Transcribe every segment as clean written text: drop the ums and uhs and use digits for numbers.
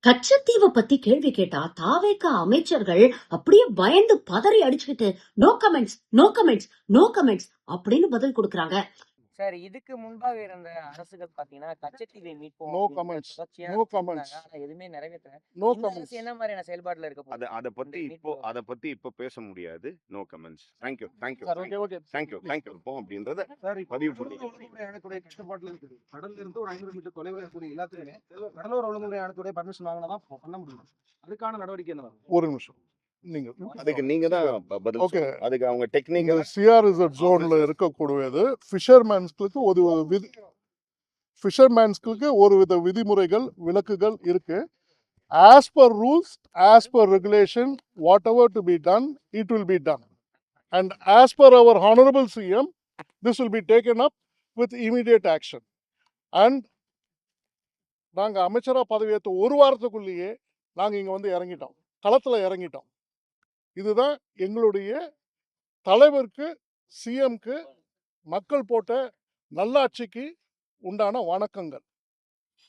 கச்சத்தீவை பத்தி கேள்வி கேட்டா தாவேகா அமைச்சர்கள் அப்படியே பயந்து பதறி அடிச்சுக்கிட்டு no comments, no comments, no comments அப்படின்னு பதில் கொடுக்கறாங்க. சார், இதுக்கு முன்பாக இருந்த அரசுகள் பாத்தீங்கன்னா கச்சத்தீவை மீட்போம் நோ அப்படின்னு கமெண்ட்ஸ், தொடர்ச்சியா நோ கமெண்ட்ஸ், சொன்னாங்க. ஆனா எதுவுமே நிறைவேற்றல. நோ இந்த கமெண்ட்ஸ். அரசு என்ன மாதிரியான செயல்பாடுல இருக்க போகுது? அத பத்தி இப்போ பேச முடியாது. No comments. Thank you sir, okay okay thank you இப்போ அப்படின்றத சார், பதிவு பண்ணி ஒழுங்குமுறை ஆணையத்துடைய கட்டுப்பாட்டுல இருக்குது. கடல்ல இருந்து ஒரு 500 மீட்டர் தொலைவில் இருக்கக்கூடிய எல்லாத்துக்குமே கடலோர ஒழுங்குமுறை ஆணையத்துடைய பர்மிஷன் வாங்கினா தான் பண்ண முடியும். அதுக்கான நடவடிக்கை என்ன? ஒரு நிமிஷம். அதுக்கு நீங்க தான் பதில் ஓகே. சொல்லணும். அதுக்கு அவங்க நீங்க டெக்னிக்கல் சிஆர்இசட் ஜோன்ல இருக்கக்கூடியது ஃபிஷர்மேன்ஸ்களுக்கு ஒரு வித விதிமுறைகள் விலக்குகள் இருக்கு. As per rules, as per regulation, whatever to be done, it will be done. And as per our honourable CM, this will be taken up with immediate action. And நாங்க அமைச்சரா பதவியேற்ற ஒரு வாரத்துக்குள்ளேயே நாங்க இங்க வந்து இறங்கிட்டோம், களத்துல இறங்கிட்டோம். இதுதான் எங்களுடைய தலைவருக்கு, சிஎம்க்கு மக்கள் போட்ட நல்லாட்சிக்கு உண்டான வணக்கங்கள்.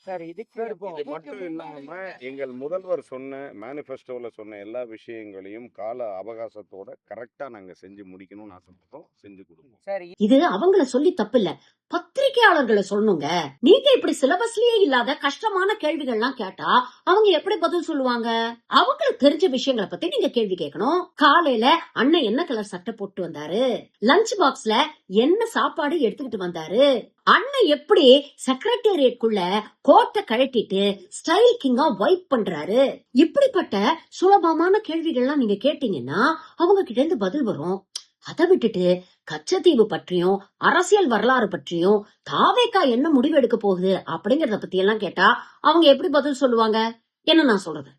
சார், இதுக்கு இது மட்டும் இல்லாம எங்கள் முதல்வர் சொன்ன மேனிஃபெஸ்டோல சொன்ன எல்லா விஷயங்களையும் கால அவகாசத்தோட கரெக்டா நாங்க செஞ்சு முடிக்கணும்னு ஆசைப்பட்டோம். செஞ்சு கொடுப்போம். சார், இது அவங்கள சொல்லி தப்பு இல்ல, பத்திரிகையாளர்களை சொல்லணுங்க. நீங்க இப்படி சிலபஸ்லயே இல்லாத கஷ்டமான கேள்விகள்லாம் கேட்டா அவங்க எப்படி பதில் சொல்லுவாங்க? அவங்களுக்கு தெரிஞ்ச விஷயங்களை பத்தி நீங்க கேள்வி கேட்கணும். காலையில அண்ணன் என்ன கலர் சட்டை போட்டு வந்தாரு, லஞ்ச் பாக்ஸ்ல என்ன சாப்பாடு எடுத்துக்கிட்டு வந்தாரு, அண்ணன் எப்படி செக்ரட்டேரியட்குள்ள கோட்டை கழட்டிட்டு ஸ்டைல் கிங்கா வைப் பண்றாரு, இப்படிப்பட்ட சுலபமான கேள்விகள்லாம் நீங்க கேட்டீங்கன்னா அவங்க கிட்ட இருந்து பதில் வரும். அதை விட்டுட்டு கச்சத்தீவு பற்றியும் அரசியல் வரலாறு பற்றியும் தாவேகா என்ன முடிவு எடுக்க போகுது அப்படிங்கறத பத்தி எல்லாம் கேட்டா அவங்க எப்படி பதில் சொல்லுவாங்க? என்ன நான் சொல்றது?